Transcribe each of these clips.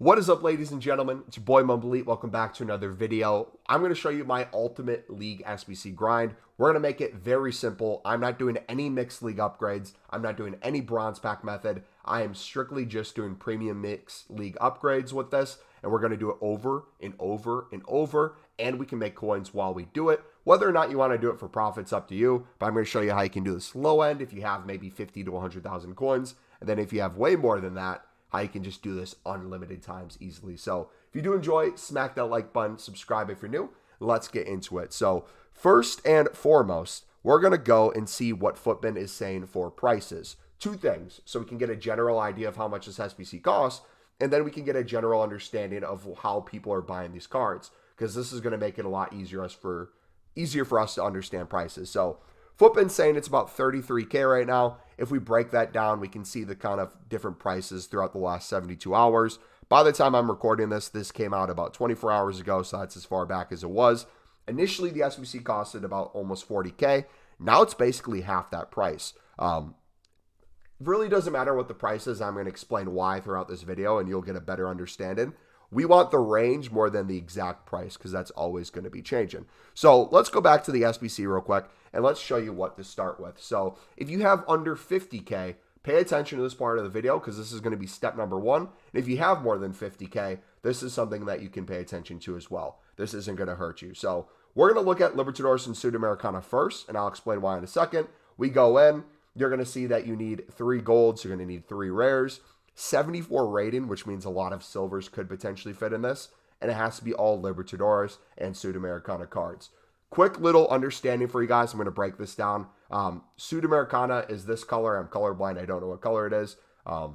What is up, ladies and gentlemen? It's your boy MumboElite. Welcome back to another video. I'm going to show you my Ultimate League SBC grind. We're going to make it very simple. I'm not doing any mixed league upgrades. I'm not doing any bronze pack method. I am strictly just doing premium mixed league upgrades with this, and we're going to do it over and over and over, and we can make coins while we do it. Whether or not you want to do it for profit's up to you, but I'm going to show you how you can do this low end if you have maybe 50 to 100,000 coins, and then if you have way more than that, how you can just do this unlimited times easily. So if you do enjoy, smack that like button, subscribe if you're new. Let's get into it. So first and foremost, we're going to go and see what Footbin is saying for prices. Two things, so we can get a general idea of how much this SBC costs, and then we can get a general understanding of how people are buying these cards, because this is going to make it a lot easier for us to understand prices. So Footbin's saying it's about 33K right now. If we break that down, we can see the kind of different prices throughout the last 72 hours. By the time I'm recording this came out about 24 hours ago, so that's as far back as it was. Initially, the SBC costed about almost 40K. Now it's basically half that price. Really doesn't matter what the price is. I'm going to explain why throughout this video, and you'll get a better understanding. We want the range more than the exact price, because that's always going to be changing. So let's go back to the SBC real quick, and let's show you what to start with. So if you have under 50K, pay attention to this part of the video, because this is going to be step number one. And if you have more than 50K, this is something that you can pay attention to as well. This isn't going to hurt you. So we're going to look at Libertadores and Sudamericana first, and I'll explain why in a second. We go in, you're going to see that you need 3 golds, you're going to need 3 rares, 74 rating, which means a lot of silvers could potentially fit in this, and it has to be all Libertadores and Sudamericana cards. Quick little understanding for you guys. I'm going to break this down. Sudamericana is this color. I'm colorblind. I don't know what color it is. The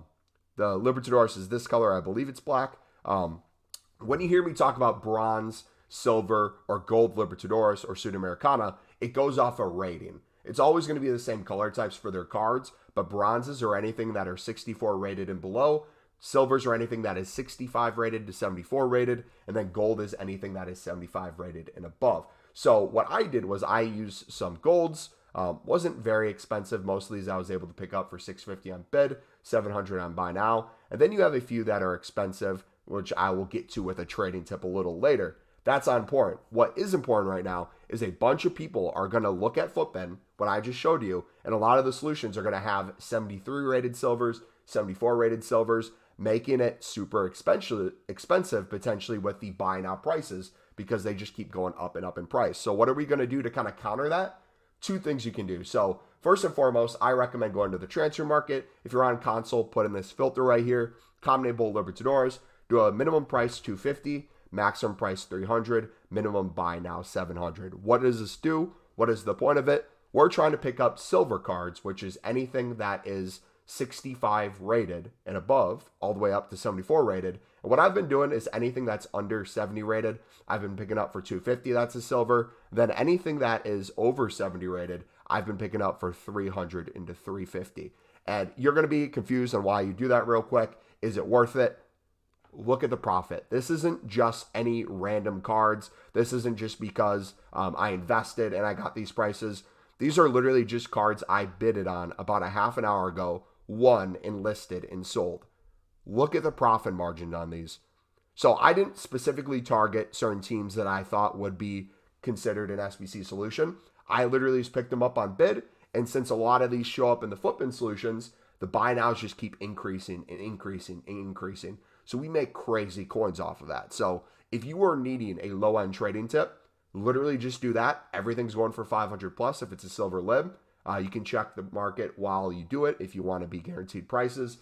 Libertadores is this color. I believe it's black. When you hear me talk about bronze, silver, or gold Libertadores or Sudamericana, it goes off a rating. It's always going to be the same color types for their cards, but bronzes are anything that are 64 rated and below. Silvers are anything that is 65 rated to 74 rated, and then gold is anything that is 75 rated and above. So what I did was I used some golds. Wasn't very expensive. Most of these I was able to pick up for $650 on bid, $700 on buy now. And then you have a few that are expensive, which I will get to with a trading tip a little later. That's not important. What is important right now is a bunch of people are going to look at Footbin, what I just showed you, and a lot of the solutions are going to have 73 rated silvers, 74 rated silvers, making it super expensive potentially with the buy now prices, because they just keep going up and up in price. So what are we going to do to kind of counter that? 2 things you can do. So first and foremost, I recommend going to the transfer market. If you're on console, put in this filter right here, Combinable Libertadores, do a minimum price $250, maximum price $300, minimum buy now $700. What does this do? What is the point of it? We're trying to pick up silver cards, which is anything that is 65 rated and above, all the way up to 74 rated. And what I've been doing is anything that's under 70 rated, I've been picking up for $250, that's a silver. Then anything that is over 70 rated, I've been picking up for $300 into $350. And you're going to be confused on why you do that real quick. Is it worth it? Look at the profit. This isn't just any random cards. This isn't just because I invested and I got these prices. These are literally just cards I bidded on about a half an hour ago, won, enlisted, and sold. Look at the profit margin on these. So I didn't specifically target certain teams that I thought would be considered an SBC solution. I literally just picked them up on bid, and since a lot of these show up in the Footbin solutions, the buy nows just keep increasing and increasing and increasing. So we make crazy coins off of that. So if you are needing a low-end trading tip, literally just do that. Everything's going for 500 plus if it's a silver lib. You can check the market while you do it if you want to be guaranteed prices.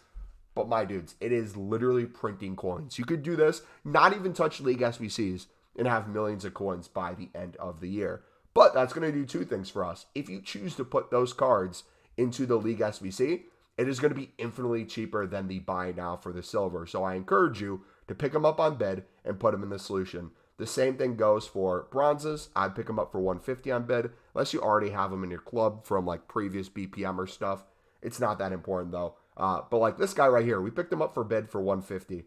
But my dudes, it is literally printing coins. You could do this, not even touch League SBCs, and have millions of coins by the end of the year. But that's going to do 2 things for us. If you choose to put those cards into the League SBC, it is going to be infinitely cheaper than the buy now for the silver. So I encourage you to pick them up on bid and put them in the solution. The same thing goes for bronzes. I'd pick them up for $150 on bid, unless you already have them in your club from like previous BPM or stuff. It's not that important though. But like this guy right here, we picked him up for bid for $150.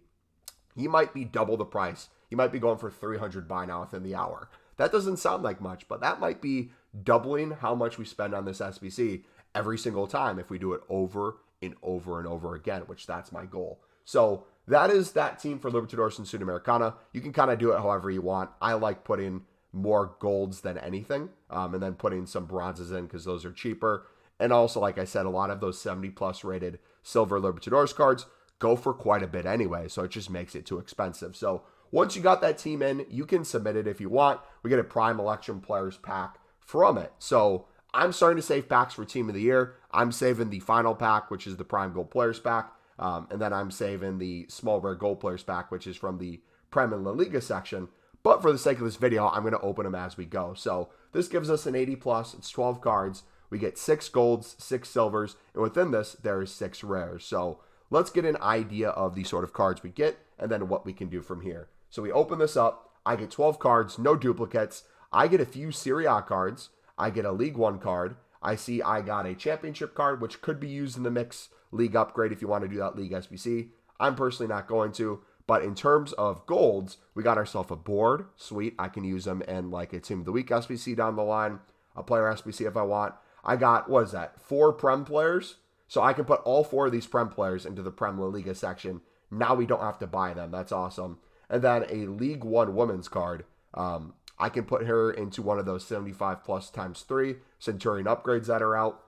He might be double the price. He might be going for $300 buy now within the hour. That doesn't sound like much, but that might be doubling how much we spend on this SBC every single time if we do it over and over and over again, which that's my goal. So that is that team for Libertadores and Sudamericana. You can kind of do it however you want. I like putting more golds than anything, and then putting some bronzes in because those are cheaper. And also, like I said, a lot of those 70 plus rated silver Libertadores cards go for quite a bit anyway, so it just makes it too expensive. So once you got that team in, you can submit it if you want. We get a Prime Election Players pack from it. So I'm starting to save packs for Team of the Year. I'm saving the final pack, which is the Prime Gold Players pack. And then I'm saving the Small Rare Gold Players pack, which is from the Prem and La Liga section. But for the sake of this video, I'm going to open them as we go. So this gives us an 80 plus. It's 12 cards. We get 6 golds, 6 silvers, and within this, there's 6 rares. So let's get an idea of the sort of cards we get and then what we can do from here. So we open this up. I get 12 cards, no duplicates. I get a few Serie A cards. I get a League One card. I see I got a championship card, which could be used in the mix league upgrade if you want to do that league SBC. I'm personally not going to. But in terms of golds, we got ourselves a board. Sweet. I can use them in like a Team of the Week SBC down the line. A player SBC if I want. I got, what is that, 4 Prem players? So I can put all 4 of these Prem players into the Prem La Liga section. Now we don't have to buy them. That's awesome. And then a League One women's card. I can put her into one of those 75 plus times 3 Centurion upgrades that are out.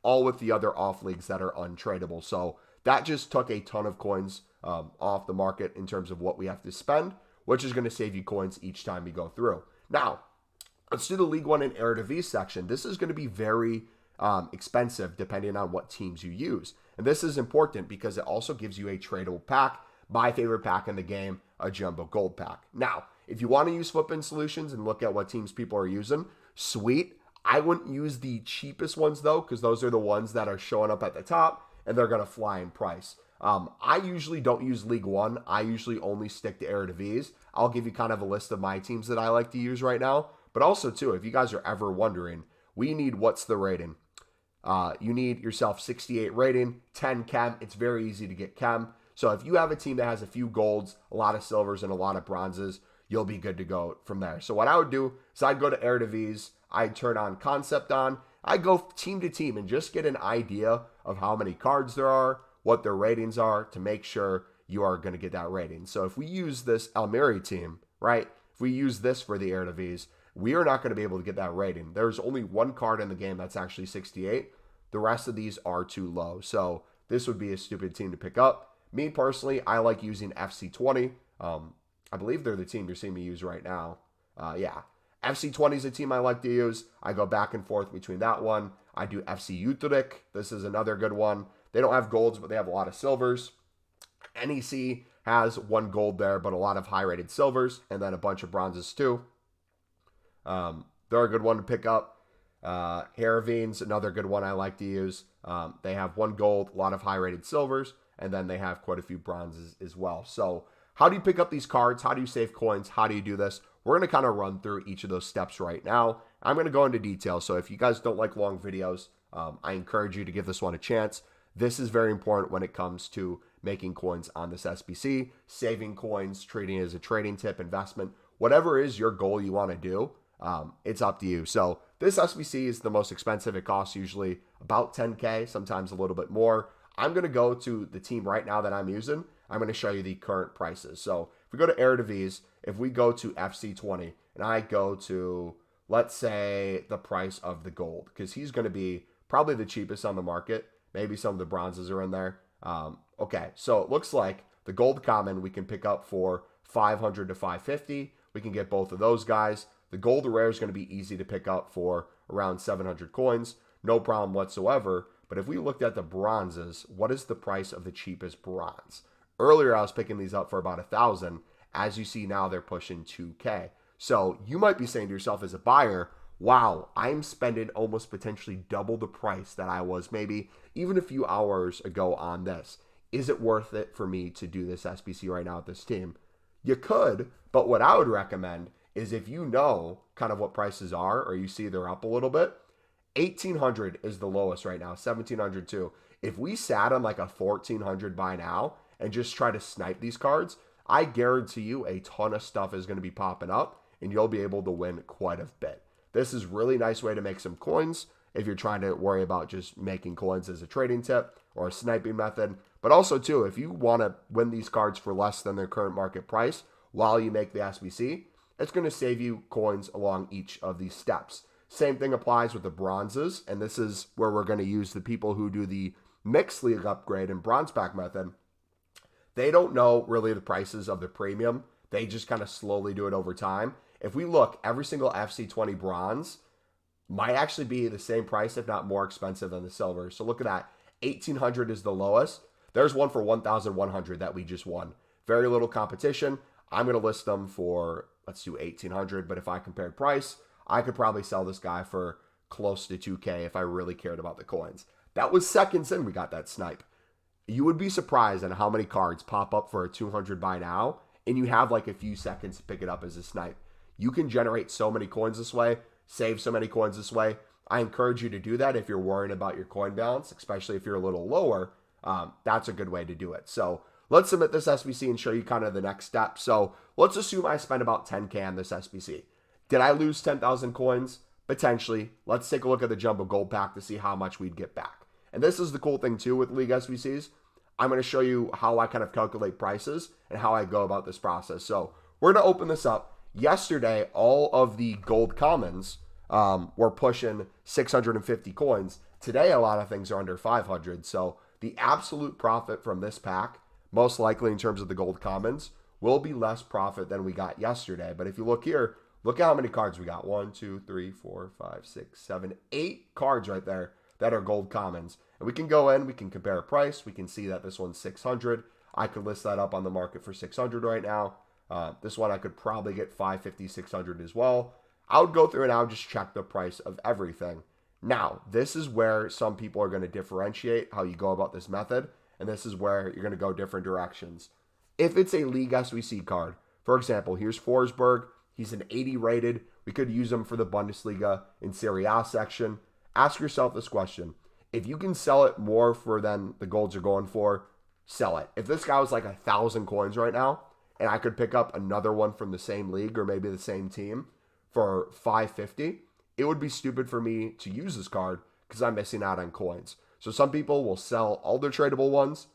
All with the other off leagues that are untradeable. So that just took a ton of coins off the market in terms of what we have to spend, which is going to save you coins each time you go through. Now, let's do the League One and Eredivisie section. This is going to be very expensive depending on what teams you use. And this is important because it also gives you a tradable pack. My favorite pack in the game, a Jumbo Gold pack. Now, if you want to use flip-in solutions and look at what teams people are using, sweet. I wouldn't use the cheapest ones though, because those are the ones that are showing up at the top and they're going to fly in price. I usually don't use League One. I usually only stick to Eredivisie. I'll give you kind of a list of my teams that I like to use right now. But also, too, if you guys are ever wondering, we need what's the rating? You need yourself 68 rating, 10 chem. It's very easy to get chem. So if you have a team that has a few golds, a lot of silvers, and a lot of bronzes, you'll be good to go from there. So what I would do is I'd go to Eredivisie. I'd turn on Concept on. I'd go team to team and just get an idea of how many cards there are, what their ratings are, to make sure you are going to get that rating. So if we use this Almeri team, right? If we use this for the Eredivisie, we are not going to be able to get that rating. There's only one card in the game that's actually 68. The rest of these are too low. So this would be a stupid team to pick up. Me personally, I like using FC20. I believe they're the team you're seeing me use right now. Yeah. FC20 is a team I like to use. I go back and forth between that one. I do FC Utrecht. This is another good one. They don't have golds, but they have a lot of silvers. NEC has 1 gold there, but a lot of high-rated silvers, and then a bunch of bronzes too. They're a good one to pick up. Heerenveen's another good one I like to use. They have 1 gold, a lot of high-rated silvers, and then they have quite a few bronzes as well. So how do you pick up these cards? How do you save coins? How do you do this? We're going to kind of run through each of those steps right now. I'm going to go into detail. So if you guys don't like long videos, I encourage you to give this one a chance. This is very important when it comes to making coins on this SBC, saving coins, treating it as a trading tip, investment, whatever is your goal you want to do, it's up to you. So this SBC is the most expensive. It costs usually about 10K, sometimes a little bit more. I'm going to go to the team right now that I'm using. I'm going to show you the current prices. So if we go to Eredivisie, if we go to FC20 and I go to, let's say, the price of the gold, because he's going to be probably the cheapest on the market. Maybe some of the bronzes are in there. Okay, so it looks like the gold common we can pick up for 500 to 550. We can get both of those guys. The gold rare is going to be easy to pick up for around 700 coins. No problem whatsoever. But if we looked at the bronzes, what is the price of the cheapest bronze? Earlier, I was picking these up for about 1,000. As you see now, they're pushing 2K. So you might be saying to yourself as a buyer, wow, I'm spending almost potentially double the price that I was maybe even a few hours ago on this. Is it worth it for me to do this SBC right now with this team? You could, but what I would recommend is if you know kind of what prices are or you see they're up a little bit, 1,800 is the lowest right now, 1,700 too. If we sat on like a 1,400 by now and just try to snipe these cards, I guarantee you a ton of stuff is going to be popping up and you'll be able to win quite a bit. This is a really nice way to make some coins if you're trying to worry about just making coins as a trading tip or a sniping method. But also, too, if you want to win these cards for less than their current market price while you make the SBC, it's going to save you coins along each of these steps. Same thing applies with the bronzes, and this is where we're going to use the people who do the mixed league upgrade and bronze pack method. They don't know really the prices of the premium. They just kind of slowly do it over time. If we look, every single FC20 bronze might actually be the same price, if not more expensive than the silver. So look at that. 1,800 is the lowest. There's one for 1,100 that we just won. Very little competition. I'm going to list them for, let's do 1,800. But if I compared price, I could probably sell this guy for close to 2K if I really cared about the coins. That was seconds in we got that snipe. You would be surprised at how many cards pop up for a 200 buy now, and you have like a few seconds to pick it up as a snipe. You can generate so many coins this way, save so many coins this way. I encourage you to do that if you're worried about your coin balance, especially if you're a little lower. That's a good way to do it. So let's submit this SBC and show you kind of the next step. So let's assume I spent about 10K on this SBC. Did I lose 10,000 coins? Potentially. Let's take a look at the Jumbo Gold Pack to see how much we'd get back. And this is the cool thing too with League SBCs. I'm going to show you how I kind of calculate prices and how I go about this process. So we're going to open this up. Yesterday, all of the gold commons were pushing 650 coins. Today, a lot of things are under 500. So the absolute profit from this pack, most likely in terms of the gold commons, will be less profit than we got yesterday. But if you look here, look at how many cards we got. 1, 2, 3, 4, 5, 6, 7, 8 cards right there that are gold commons. And we can go in, we can compare a price. We can see that this one's 600. I could list that up on the market for 600 right now. This one I could probably get 550, 600 as well. I would go through and I would just check the price of everything. Now, this is where some people are going to differentiate how you go about this method. And this is where you're going to go different directions. If it's a League SBC card, for example, here's Forsberg. He's an 80 rated. We could use him for the Bundesliga in Serie A section. Ask yourself this question. If you can sell it more for than the golds are going for, sell it. If this guy was like 1,000 coins right now, and I could pick up another one from the same league or maybe the same team for 550, it would be stupid for me to use this card because I'm missing out on coins. So some people will sell all their tradable ones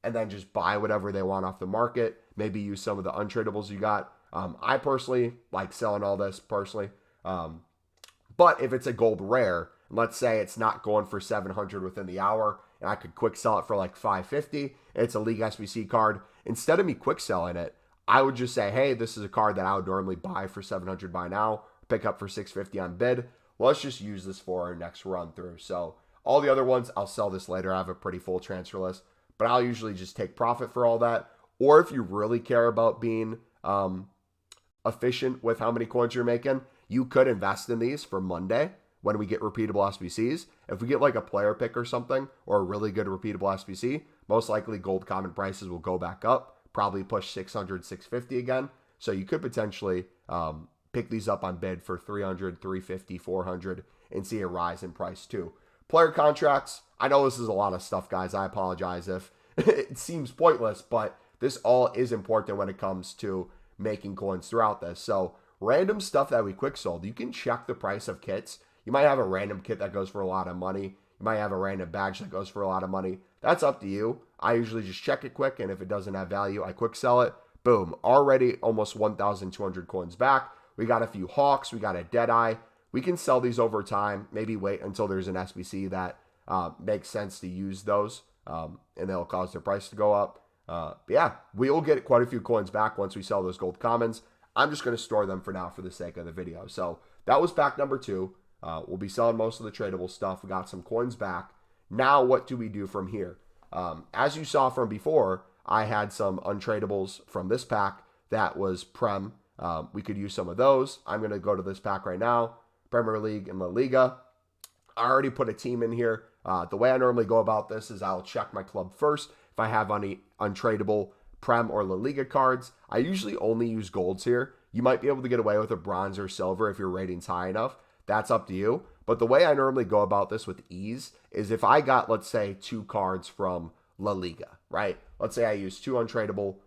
and then just buy whatever they want off the market. Maybe use some of the untradables you got. I personally like selling all this personally. But if it's a gold rare, let's say it's not going for 700 within the hour, and I could quick sell it for like 550, and it's a League SBC card. Instead of me quick selling it, I would just say, hey, this is a card that I would normally buy for 700 buy now, pick up for 650 on bid. Let's just use this for our next run through. So all the other ones, I'll sell this later. I have a pretty full transfer list, but I'll usually just take profit for all that. Or if you really care about being efficient with how many coins you're making, you could invest in these for Monday when we get repeatable SBCs. If we get like a player pick or something, or a really good repeatable SBC, most likely gold common prices will go back up, probably push 600, 650 again. So you could potentially pick these up on bid for 300, 350, 400 and see a rise in price too. Player contracts, I know this is a lot of stuff, guys. I apologize if it seems pointless, but this all is important when it comes to making coins throughout this. So random stuff that we quick sold, you can check the price of kits. You might have a random kit that goes for a lot of money. You might have a random badge that goes for a lot of money. That's up to you. I usually just check it quick, and if it doesn't have value, I quick sell it. Boom. Already almost 1,200 coins back. We got a few Hawks. We got a Deadeye. We can sell these over time. Maybe wait until there's an SBC that makes sense to use those, and they'll cause their price to go up. But yeah, we will get quite a few coins back once we sell those gold commons. I'm just going to store them for now for the sake of the video. So that was pack number 2. We'll be selling most of the tradable stuff. We got some coins back. Now, what do we do from here? As you saw from before, I had some untradables from this pack that was Prem. We could use some of those. I'm going to go to this pack right now, Premier League and La Liga. I already put a team in here. The way I normally go about this is I'll check my club first. If I have any untradable Prem or La Liga cards, I usually only use golds here. You might be able to get away with a bronze or silver if your rating's high enough. That's up to you. But the way I normally go about this with ease is if I got, let's say, 2 cards from La Liga, right? Let's say I use 2 untradable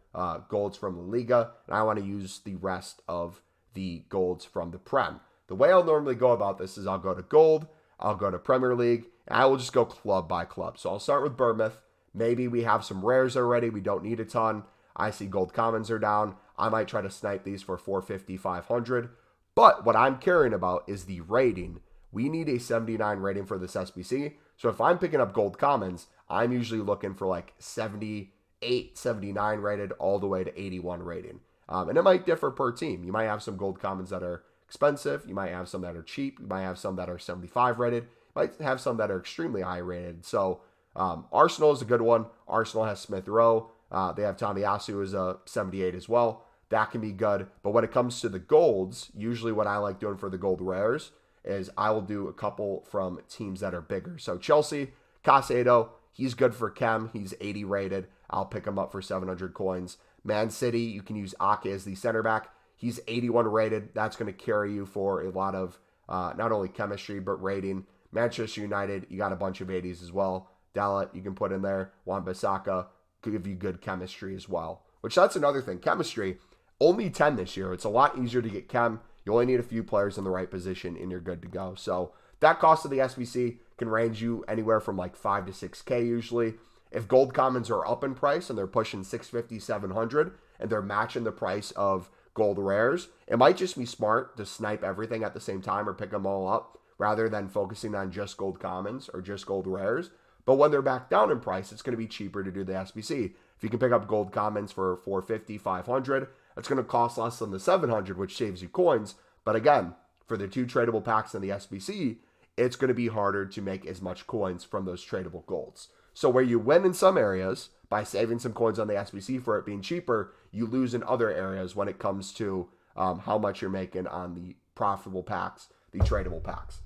golds from La Liga, and I want to use the rest of the golds from the Prem. The way I'll normally go about this is I'll go to gold, I'll go to Premier League, and I will just go club by club. So I'll start with Bournemouth, Maybe we have some rares already. We don't need a ton. I see gold commons are down. I might try to snipe these for 450, 500. But what I'm caring about is the rating. We need a 79 rating for this SBC. So if I'm picking up gold commons, I'm usually looking for like 78, 79 rated all the way to 81 rating. And it might differ per team. You might have some gold commons that are expensive. You might have some that are cheap. You might have some that are 75 rated. You might have some that are extremely high rated. So Arsenal is a good one. Arsenal has Smith Rowe. They have Tomiyasu who is a 78 as well. That can be good. But when it comes to the golds, usually what I like doing for the gold rares is I will do a couple from teams that are bigger. So Chelsea, Casado, he's good for Chem. He's 80 rated. I'll pick him up for 700 coins. Man City, you can use Ake as the center back. He's 81 rated. That's going to carry you for a lot of not only chemistry, but rating. Manchester United, you got a bunch of 80s as well. Dalot, you can put in there. Wan-Bissaka could give you good chemistry as well. Which that's another thing. Chemistry, only 10 this year. It's a lot easier to get chem. You only need a few players in the right position and you're good to go. So that cost of the SBC can range you anywhere from like 5 to 6K usually. If gold commons are up in price and they're pushing 650, 700 and they're matching the price of gold rares, it might just be smart to snipe everything at the same time or pick them all up rather than focusing on just gold commons or just gold rares. But when they're back down in price, it's going to be cheaper to do the SBC. If you can pick up gold commons for 450, 500, it's going to cost less than the 700, which saves you coins. But again, for the 2 tradable packs in the SBC, it's going to be harder to make as much coins from those tradable golds. So where you win in some areas by saving some coins on the SBC for it being cheaper, you lose in other areas when it comes to how much you're making on the profitable packs, the tradable packs.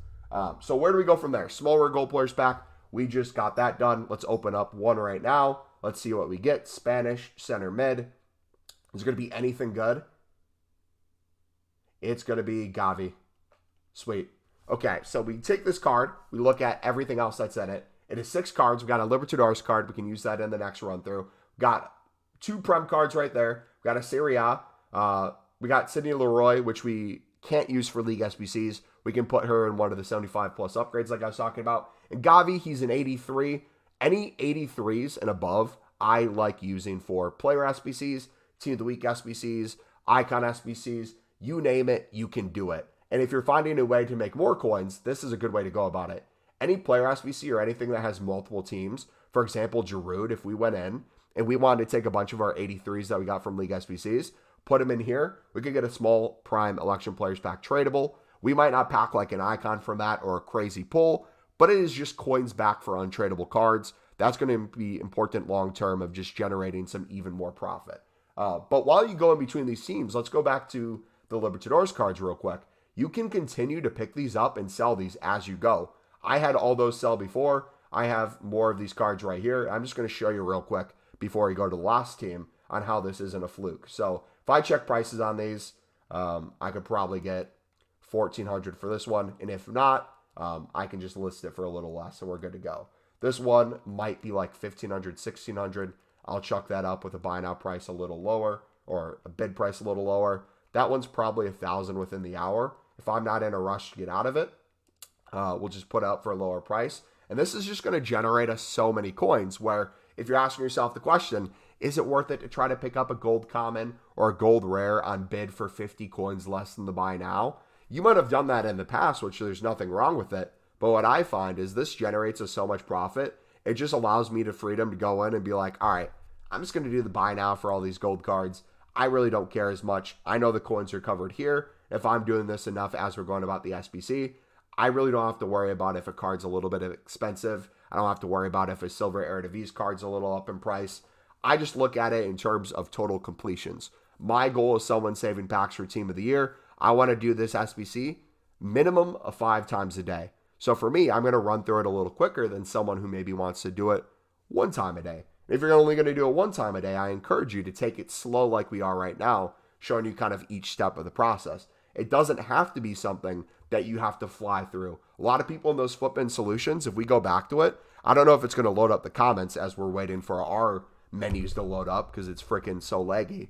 So where do we go from there? Small rare gold players pack. We just got that done. Let's open up one right now. Let's see what we get. Spanish, center mid. Is it going to be anything good? It's going to be Gavi. Sweet. Okay, so we take this card. We look at everything else that's in it. It is 6 cards. We got a Libertadores card. We can use that in the next run through. Got 2 Prem cards right there. We got a Serie A. We got Sydney Leroy, which we can't use for League SBCs. We can put her in one of the 75 plus upgrades like I was talking about. And Gavi, he's an 83. Any 83s and above, I like using for player SBCs, Team of the Week SBCs, Icon SBCs, you name it, you can do it. And if you're finding a way to make more coins, this is a good way to go about it. Any player SBC or anything that has multiple teams, for example, Giroud, if we went in and we wanted to take a bunch of our 83s that we got from League SBCs, put them in here, we could get a small Prime Election Players Pack tradable. We might not pack like an icon from that or a crazy pull, but it is just coins back for untradable cards. That's going to be important long-term of just generating some even more profit. But while you go in between these teams, let's go back to the Libertadores cards real quick. You can continue to pick these up and sell these as you go. I had all those sell before. I have more of these cards right here. I'm just going to show you real quick before we go to the last team on how this isn't a fluke. So if I check prices on these, I could probably get 1,400 for this one. And if not, I can just list it for a little less and we're good to go. This one might be like 1,500, 1,600. I'll chuck that up with a buy now price a little lower or a bid price a little lower. That one's probably 1,000 within the hour. If I'm not in a rush to get out of it, we'll just put it up for a lower price. And this is just going to generate us so many coins where if you're asking yourself the question, is it worth it to try to pick up a gold common or a gold rare on bid for 50 coins less than the buy now? You might have done that in the past, which there's nothing wrong with it. But what I find is this generates us so much profit. It just allows me the freedom to go in and be like, all right, I'm just going to do the buy now for all these gold cards. I really don't care as much. I know the coins are covered here. If I'm doing this enough as we're going about the SBC, I really don't have to worry about if a card's a little bit expensive. I don't have to worry about if a Silver Eredivisie card's a little up in price. I just look at it in terms of total completions. My goal is someone saving packs for Team of the Year. I want to do this SBC minimum of 5 times a day. So for me, I'm going to run through it a little quicker than someone who maybe wants to do it 1 time a day. If you're only going to do it 1 time a day, I encourage you to take it slow like we are right now, showing you kind of each step of the process. It doesn't have to be something that you have to fly through. A lot of people in those flip-in solutions, if we go back to it, I don't know if it's going to load up the comments as we're waiting for our menus to load up because it's freaking so laggy.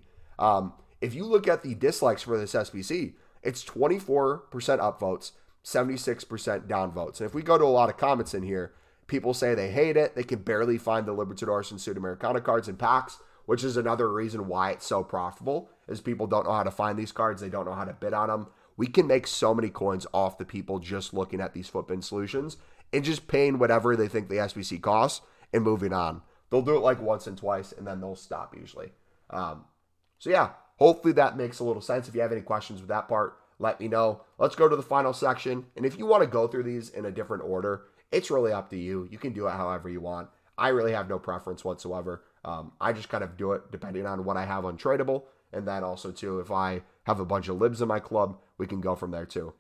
If you look at the dislikes for this SBC, it's 24% upvotes, 76% downvotes. And if we go to a lot of comments in here, People say they hate it. They can barely find the Libertadores and Sudamericana cards in packs, which is another reason why it's so profitable, is people don't know how to find these cards. They don't know how to bid on them. We can make so many coins off the people just looking at these footbin solutions and just paying whatever they think the SBC costs and moving on. They'll do it like once and twice, and then they'll stop usually. So yeah, hopefully that makes a little sense. If you have any questions with that part, let me know. Let's go to the final section. And if you want to go through these in a different order, it's really up to you. You can do it however you want. I really have no preference whatsoever. I just kind of do it depending on what I have untradeable. And then also, too, if I have a bunch of libs in my club, we can go from there, too.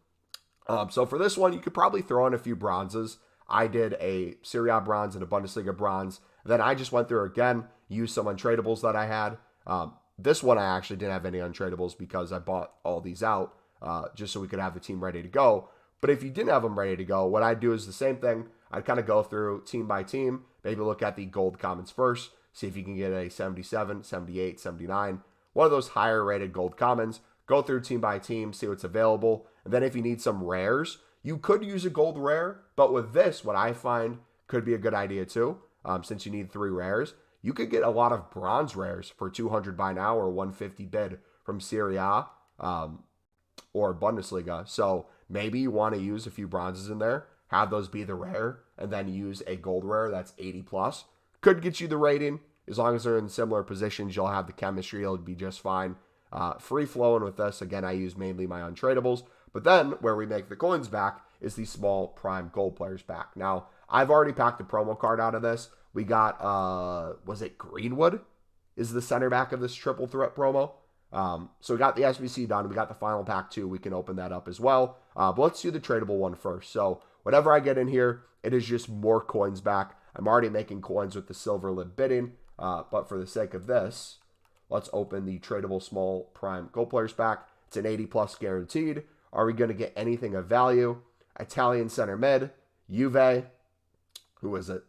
So for this one, you could probably throw in a few bronzes. I did a Serie A bronze and a Bundesliga bronze. Then I just went through again, used some untradables that I had. This one, I actually didn't have any untradables because I bought all these out just so we could have the team ready to go. But if you didn't have them ready to go, what I'd do is the same thing. I'd kind of go through team by team, maybe look at the gold commons first, see if you can get a 77, 78, 79, one of those higher rated gold commons. Go through team by team, see what's available. And then if you need some rares, you could use a gold rare. But with this, what I find could be a good idea too, since you need 3 rares, you could get a lot of bronze rares for 200 by now or 150 bid from Serie A or Bundesliga. So maybe you want to use a few bronzes in there, have those be the rare, and then use a gold rare that's 80 plus. Could get you the rating. As long as they're in similar positions, you'll have the chemistry. It'll be just fine. Free flowing with this. Again, I use mainly my untradables. But then where we make the coins back is the small prime gold players back. Now, I've already packed a promo card out of this. We got, was it Greenwood is the center back of this triple threat promo. So we got the SBC done. We got the final pack too. We can open that up as well. But let's do the tradable one first. So whatever I get in here, it is just more coins back. I'm already making coins with the silver lib bidding. But for the sake of this, let's open the tradable small prime gold players pack. It's an 80 plus guaranteed. Are we going to get anything of value? Italian center mid, Juve. Who is it?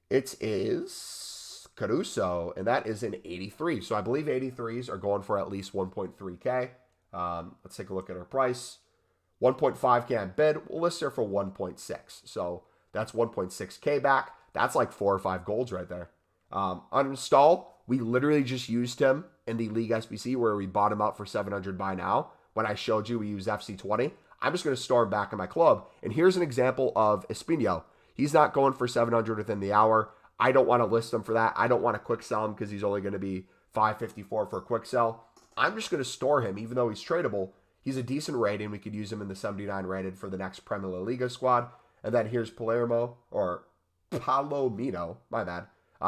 It is Caruso, and that is an 83. So I believe 83s are going for at least 1.3K. Let's take a look at our price. 1.5K on bid. We'll list her for 1.6. So that's 1.6K back. That's like 4 or 5 golds right there. Uninstall, we literally just used him in the League SBC where we bought him out for 700 by now. When I showed you we use FC20, I'm just going to store him back in my club. And here's an example of Espino. He's not going for 700 within the hour. I don't want to list him for that. I don't want to quick sell him because he's only going to be 554 for a quick sell. I'm just going to store him even though he's tradable. He's a decent rating. We could use him in the 79 rated for the next Premier La Liga squad. And then here's Palomino, my bad.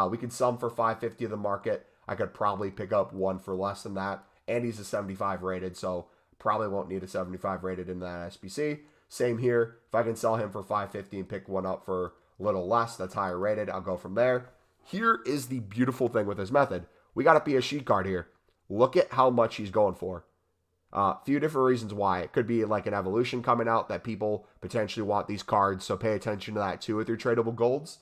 We could sell him for 550 of the market. I could probably pick up one for less than that. And he's a 75 rated, so probably won't need a 75 rated in that SBC. Same here. If I can sell him for 550 and pick one up for a little less, that's higher rated, I'll go from there. Here is the beautiful thing with this method. We got a PSG card here. Look at how much he's going for. A few different reasons why. It could be like an evolution coming out that people potentially want these cards, so pay attention to that too with your tradable golds.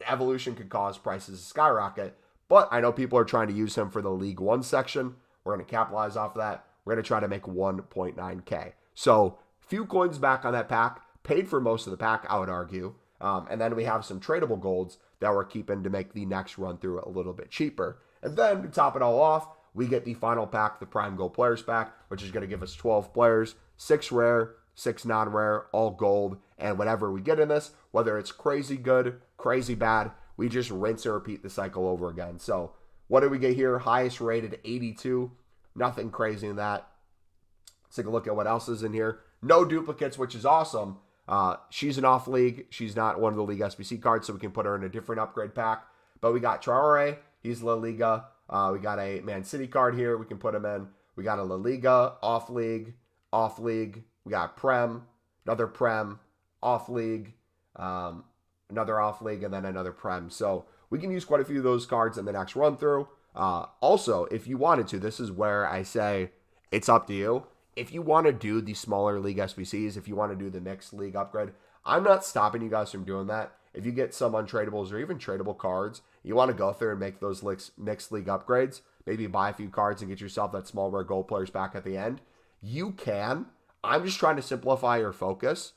Evolution could cause prices to skyrocket, but I know people are trying to use him for the League 1 section. We're going to capitalize off of that. We're going to try to make 1.9K. So, few coins back on that pack. Paid for most of the pack, I would argue. And then we have some tradable golds that we're keeping to make the next run through a little bit cheaper. And then to top it all off, we get the final pack, the Prime Gold Players pack, which is going to give us 12 players, 6 rare, 6 non-rare, all gold. And whatever we get in this, whether it's crazy good, crazy bad, we just rinse and repeat the cycle over again. So what do we get here? Highest rated 82. Nothing crazy in that. Let's take a look at what else is in here. No duplicates, which is awesome. She's an off league. She's not one of the League SBC cards, so we can put her in a different upgrade pack. But we got Traore. He's La Liga. We got a Man City card here. We can put him in. We got a La Liga, off league, off league. We got Prem, another Prem, off league, another off league, and then another Prem. So we can use quite a few of those cards in the next run through. Also, if you wanted to, this is where I say it's up to you. If you want to do the smaller league SBCs, if you want to do the mixed league upgrade, I'm not stopping you guys from doing that. If you get some untradables or even tradable cards, you want to go through and make those mixed league upgrades, maybe buy a few cards and get yourself that small rare gold players back at the end. You can. I'm just trying to simplify your focus.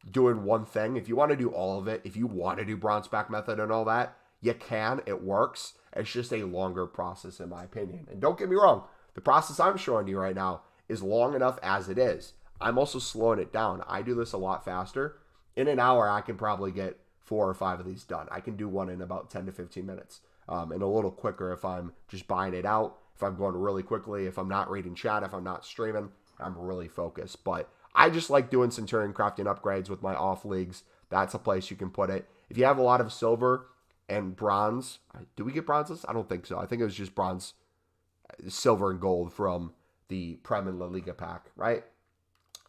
doing one thing. If you want to do all of it, if you want to do bronze pack method and all that, you can. It works. It's just a longer process in my opinion. And don't get me wrong, the process I'm showing you right now is long enough as it is. I'm also slowing it down. I do this a lot faster. In an hour, I can probably get 4 or 5 of these done. I can do one in about 10 to 15 minutes. And a little quicker if I'm just buying it out, if I'm going really quickly, if I'm not reading chat, if I'm not streaming, I'm really focused. But I just like doing Centurion crafting upgrades with my off leagues. That's a place you can put it. If you have a lot of silver and bronze, do we get bronzes? I don't think so. I think it was just bronze, silver, and gold from the Prem and La Liga pack, right?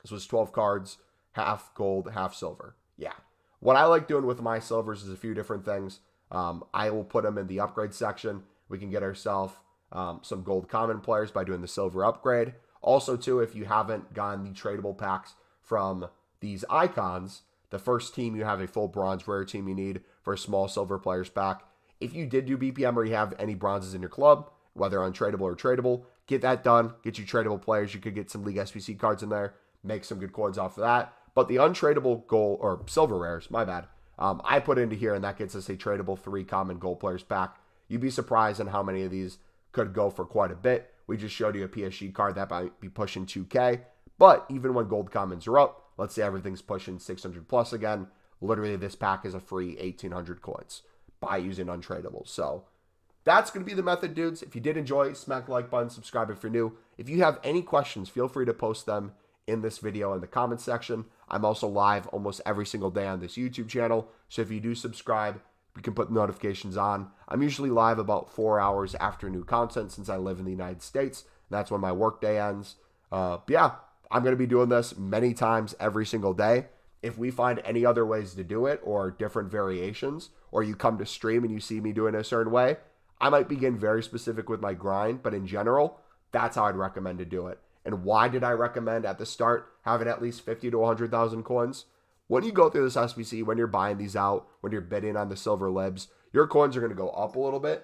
This was 12 cards, half gold, half silver. Yeah. What I like doing with my silvers is a few different things. I will put them in the upgrade section. We can get ourselves some gold common players by doing the silver upgrade. Also, too, if you haven't gotten the tradable packs from these icons, the first team you have a full bronze rare team you need for a small silver players pack. If you did do BPM or you have any bronzes in your club, whether untradeable or tradable, get that done. Get you tradable players. You could get some League SBC cards in there. Make some good coins off of that. But the untradeable gold or silver rares, my bad, I put into here, and that gets us a tradable 3 common gold players pack. You'd be surprised on how many of these could go for quite a bit. We just showed you a PSG card that might be pushing 2K. But even when gold commons are up, let's say everything's pushing 600 plus again, literally this pack is a free 1,800 coins by using untradables. So that's going to be the method, dudes. If you did enjoy, smack the like button, subscribe if you're new. If you have any questions, feel free to post them in this video in the comment section. I'm also live almost every single day on this YouTube channel. So if you do subscribe, we can put notifications on. I'm usually live about 4 hours after new content since I live in the United States. And that's when my work day ends. But yeah, I'm going to be doing this many times every single day. If we find any other ways to do it or different variations, or you come to stream and you see me doing it a certain way, I might be getting very specific with my grind. But in general, that's how I'd recommend to do it. And why did I recommend at the start having at least 50 to 100,000 coins? When you go through this SBC, when you're buying these out, when you're bidding on the silver libs, your coins are going to go up a little bit,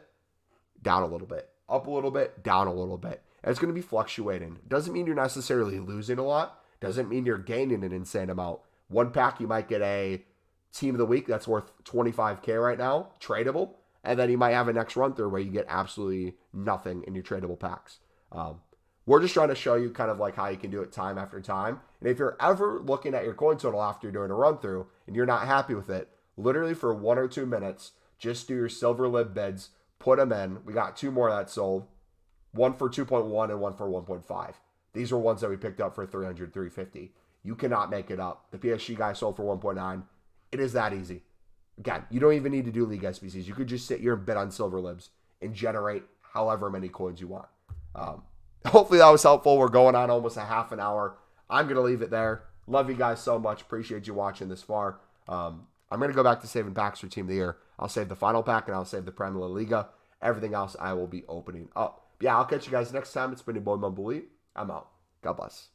down a little bit, up a little bit, down a little bit. And it's going to be fluctuating. Doesn't mean you're necessarily losing a lot. Doesn't mean you're gaining an insane amount. One pack, you might get a team of the week that's worth 25K right now, tradable. And then you might have a next run through where you get absolutely nothing in your tradable packs. We're just trying to show you kind of like how you can do it time after time. And if you're ever looking at your coin total after you're doing a run through and you're not happy with it, literally for 1 or 2 minutes, just do your silver lib bids, put them in. We got 2 more that sold, one for 2.1 and one for 1.5. These are ones that we picked up for 300, 350. You cannot make it up. The PSG guy sold for 1.9. It is that easy. Again, you don't even need to do League SBCs. You could just sit here and bid on silver libs and generate however many coins you want. Hopefully that was helpful. We're going on almost a half an hour. I'm going to leave it there. Love you guys so much. Appreciate you watching this far. I'm going to go back to saving packs for Team of the Year. I'll save the final pack and I'll save the Prem La Liga. Everything else I will be opening up. But yeah, I'll catch you guys next time. It's been your boy MumboElite. I'm out. God bless.